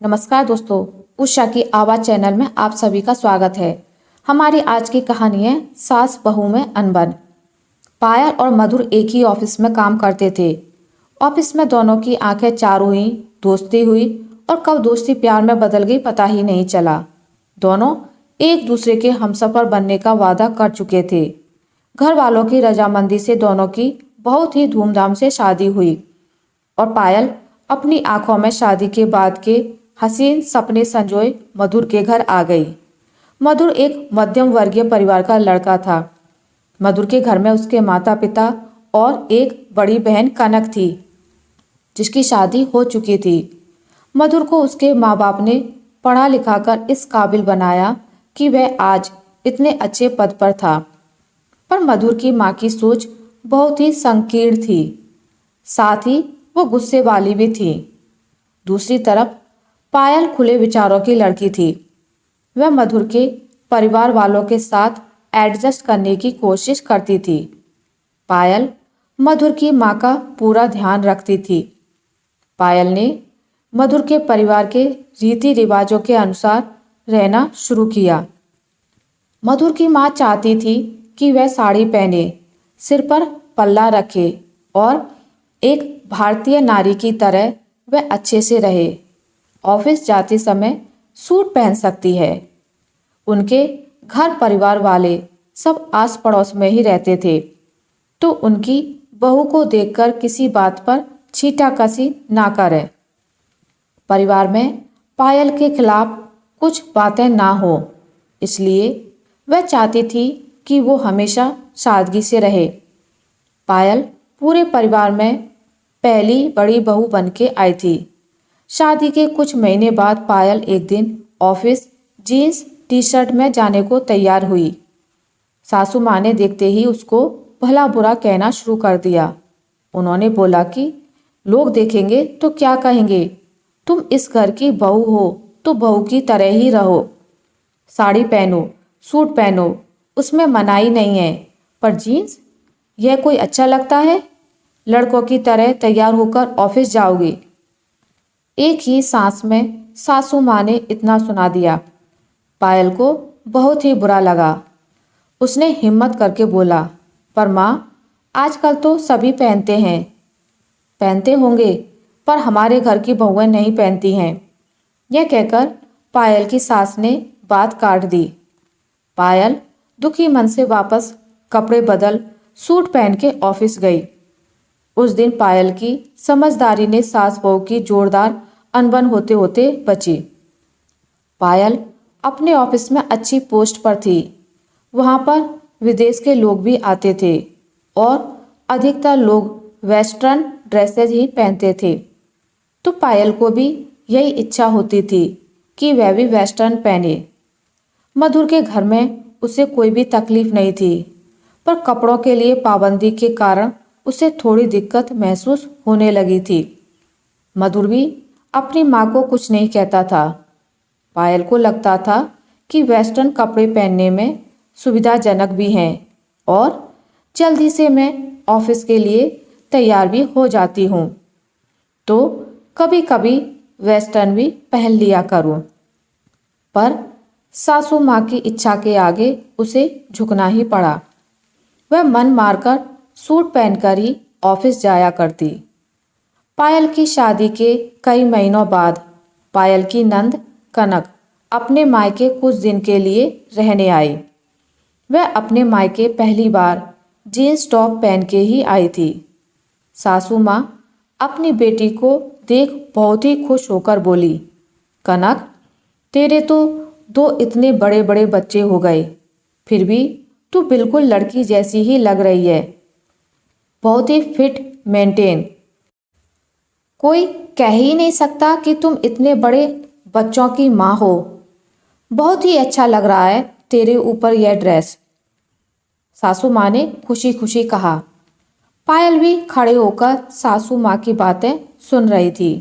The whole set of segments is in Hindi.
नमस्कार दोस्तों, उषा की आवाज़ चैनल में आप सभी का स्वागत है। हमारी आज की कहानी है सास बहू में अनबन। पायल और मधुर एक ही ऑफिस में काम करते थे। ऑफिस में दोनों की आंखें चार हुई, दोस्ती हुई और कब दोस्ती प्यार में बदल गई पता ही नहीं चला। दोनों एक दूसरे के हमसफर बनने का वादा कर चुके थे। घर वालों की रजामंदी से दोनों की बहुत ही धूमधाम से शादी हुई और पायल अपनी आंखों में शादी के बाद के हसीन सपने संजोए मधुर के घर आ गई। मधुर एक मध्यम वर्गीय परिवार का लड़का था। मधुर के घर में उसके माता पिता और एक बड़ी बहन कनक थी, जिसकी शादी हो चुकी थी। मधुर को उसके माँ बाप ने पढ़ा लिखा कर इस काबिल बनाया कि वह आज इतने अच्छे पद पर था। पर मधुर की माँ की सोच बहुत ही संकीर्ण थी, साथ ही वो गुस्से वाली भी थी। दूसरी तरफ पायल खुले विचारों की लड़की थी। वह मधुर के परिवार वालों के साथ एडजस्ट करने की कोशिश करती थी। पायल मधुर की माँ का पूरा ध्यान रखती थी। पायल ने मधुर के परिवार के रीति रिवाजों के अनुसार रहना शुरू किया। मधुर की माँ चाहती थी कि वह साड़ी पहने, सिर पर पल्ला रखे और एक भारतीय नारी की तरह वह अच्छे से रहे। ऑफिस जाते समय सूट पहन सकती है। उनके घर परिवार वाले सब आस पड़ोस में ही रहते थे, तो उनकी बहू को देखकर किसी बात पर छींटाकशी ना करे। परिवार में पायल के खिलाफ कुछ बातें ना हो, इसलिए वह चाहती थी कि वो हमेशा सादगी से रहे। पायल पूरे परिवार में पहली बड़ी बहू बन के आई थी। शादी के कुछ महीने बाद पायल एक दिन ऑफिस जीन्स टी शर्ट में जाने को तैयार हुई। सासू माँ ने देखते ही उसको भला बुरा कहना शुरू कर दिया। उन्होंने बोला कि लोग देखेंगे तो क्या कहेंगे, तुम इस घर की बहू हो तो बहू की तरह ही रहो। साड़ी पहनो, सूट पहनो, उसमें मनाही नहीं है, पर जीन्स यह कोई अच्छा लगता है? लड़कों की तरह तैयार होकर ऑफिस जाओगे। एक ही सांस में सासू माँ ने इतना सुना दिया। पायल को बहुत ही बुरा लगा। उसने हिम्मत करके बोला, पर माँ, आजकल तो सभी पहनते हैं। पहनते होंगे, पर हमारे घर की बहुएं नहीं पहनती हैं। यह कहकर पायल की सास ने बात काट दी। पायल दुखी मन से वापस कपड़े बदल सूट पहन के ऑफिस गई। उस दिन पायल की समझदारी ने सास बहू की जोरदार अनबन होते होते बची। पायल अपने ऑफिस में अच्छी पोस्ट पर थी। वहाँ पर विदेश के लोग भी आते थे और अधिकतर लोग वेस्टर्न ड्रेसेज ही पहनते थे, तो पायल को भी यही इच्छा होती थी कि वह भी वेस्टर्न पहने। मधुर के घर में उसे कोई भी तकलीफ नहीं थी, पर कपड़ों के लिए पाबंदी के कारण उसे थोड़ी दिक्कत महसूस होने लगी थी। मधुर भी अपनी माँ को कुछ नहीं कहता था। पायल को लगता था कि वेस्टर्न कपड़े पहनने में सुविधाजनक भी हैं और जल्दी से मैं ऑफिस के लिए तैयार भी हो जाती हूँ, तो कभी कभी वेस्टर्न भी पहन लिया करूँ। पर सासू माँ की इच्छा के आगे उसे झुकना ही पड़ा। वह मन मारकर सूट पहनकर ही ऑफिस जाया करती। पायल की शादी के कई महीनों बाद पायल की नंद कनक अपने मायके कुछ दिन के लिए रहने आई। वह अपने मायके पहली बार जीन्स टॉप पहन के ही आई थी। सासू माँ अपनी बेटी को देख बहुत ही खुश होकर बोली, कनक, तेरे तो 2 इतने बड़े बड़े बच्चे हो गए, फिर भी तू बिल्कुल लड़की जैसी ही लग रही है। बहुत ही फिट मेंटेन। कोई कह ही नहीं सकता कि तुम इतने बड़े बच्चों की माँ हो। बहुत ही अच्छा लग रहा है तेरे ऊपर यह ड्रेस। सासू माँ ने खुशी खुशी कहा। पायल भी खड़े होकर सासू माँ की बातें सुन रही थी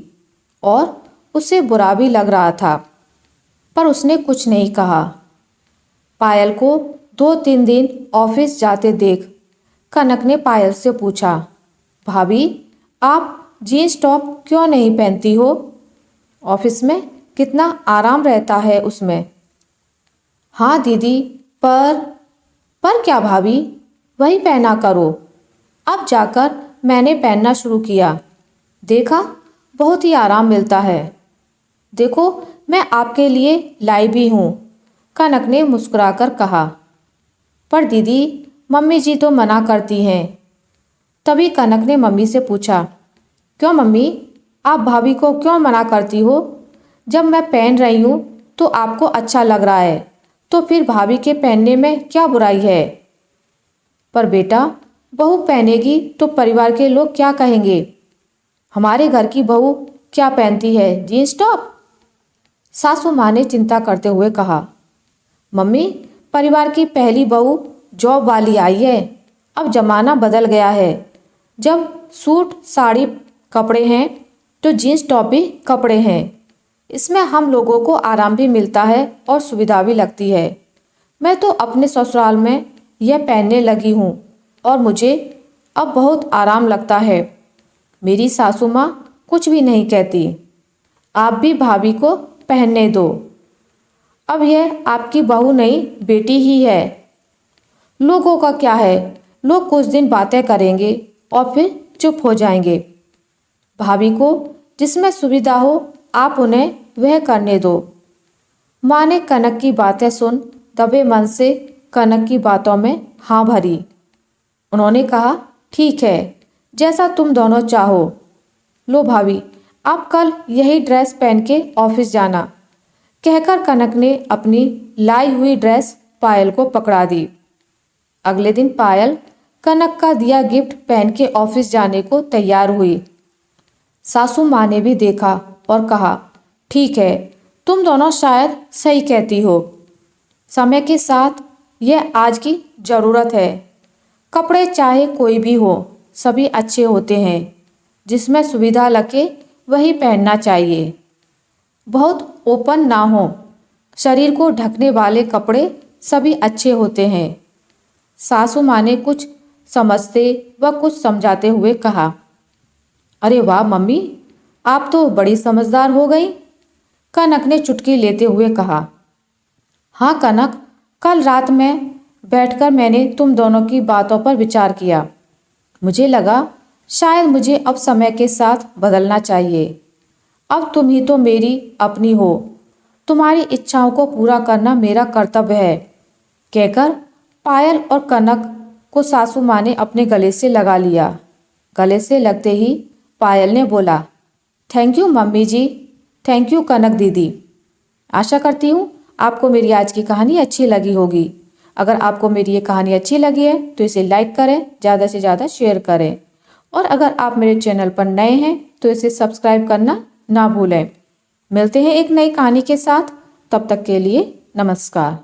और उसे बुरा भी लग रहा था, पर उसने कुछ नहीं कहा। पायल को 2-3 दिन ऑफिस जाते देख कनक ने पायल से पूछा, भाभी, आप जीन्स टॉप क्यों नहीं पहनती हो? ऑफिस में कितना आराम रहता है उसमें। हाँ दीदी, पर क्या भाभी, वही पहना करो। अब जाकर मैंने पहनना शुरू किया, देखा बहुत ही आराम मिलता है। देखो मैं आपके लिए लाई भी हूँ, कनक ने मुस्कुराकर कहा। पर दीदी, मम्मी जी तो मना करती हैं। तभी कनक ने मम्मी से पूछा, क्यों मम्मी, आप भाभी को क्यों मना करती हो? जब मैं पहन रही हूँ तो आपको अच्छा लग रहा है, तो फिर भाभी के पहनने में क्या बुराई है? पर बेटा, बहू पहनेगी तो परिवार के लोग क्या कहेंगे? हमारे घर की बहू क्या पहनती है, जीन्स टॉप? सासू माँ ने चिंता करते हुए कहा। मम्मी, परिवार की पहली बहू जॉब वाली आई है। अब जमाना बदल गया है। जब सूट साड़ी कपड़े हैं तो जीन्स टॉप भी कपड़े हैं। इसमें हम लोगों को आराम भी मिलता है और सुविधा भी लगती है। मैं तो अपने ससुराल में यह पहनने लगी हूँ और मुझे अब बहुत आराम लगता है। मेरी सासू माँ कुछ भी नहीं कहती। आप भी भाभी को पहनने दो। अब यह आपकी बहू नहीं, बेटी ही है। लोगों का क्या है, लोग कुछ दिन बातें करेंगे और फिर चुप हो जाएंगे। भाभी को जिसमें सुविधा हो आप उन्हें वह करने दो। माँ ने कनक की बातें सुन दबे मन से कनक की बातों में हाँ भरी। उन्होंने कहा, ठीक है, जैसा तुम दोनों चाहो। लो भाभी, आप कल यही ड्रेस पहन के ऑफिस जाना, कहकर कनक ने अपनी लाई हुई ड्रेस पायल को पकड़ा दी। अगले दिन पायल कनक का दिया गिफ्ट पहन के ऑफिस जाने को तैयार हुई। सासू माँ ने भी देखा और कहा, ठीक है, तुम दोनों शायद सही कहती हो। समय के साथ यह आज की ज़रूरत है। कपड़े चाहे कोई भी हो, सभी अच्छे होते हैं। जिसमें सुविधा लगे वही पहनना चाहिए। बहुत ओपन ना हो, शरीर को ढकने वाले कपड़े सभी अच्छे होते हैं। सासू माँ ने कुछ समझते व कुछ समझाते हुए कहा। अरे वाह मम्मी, आप तो बड़ी समझदार हो गई, कनक ने चुटकी लेते हुए कहा। हाँ कनक, कल रात में बैठकर मैंने तुम दोनों की बातों पर विचार किया। मुझे लगा शायद मुझे अब समय के साथ बदलना चाहिए। अब तुम ही तो मेरी अपनी हो, तुम्हारी इच्छाओं को पूरा करना मेरा कर्तव्य है, कहकर पायल और कनक को सासू माँ ने अपने गले से लगा लिया। गले से लगते ही पायल ने बोला, thank you mummy ji, thank you Kanak दीदी। आशा करती हूँ आपको मेरी आज की कहानी अच्छी लगी होगी। अगर आपको मेरी ये कहानी अच्छी लगी है तो इसे लाइक करें, ज़्यादा से ज़्यादा शेयर करें, और अगर आप मेरे चैनल पर नए हैं तो इसे सब्सक्राइब करना ना भूलें। मिलते हैं एक नई कहानी के साथ, तब तक के लिए नमस्कार।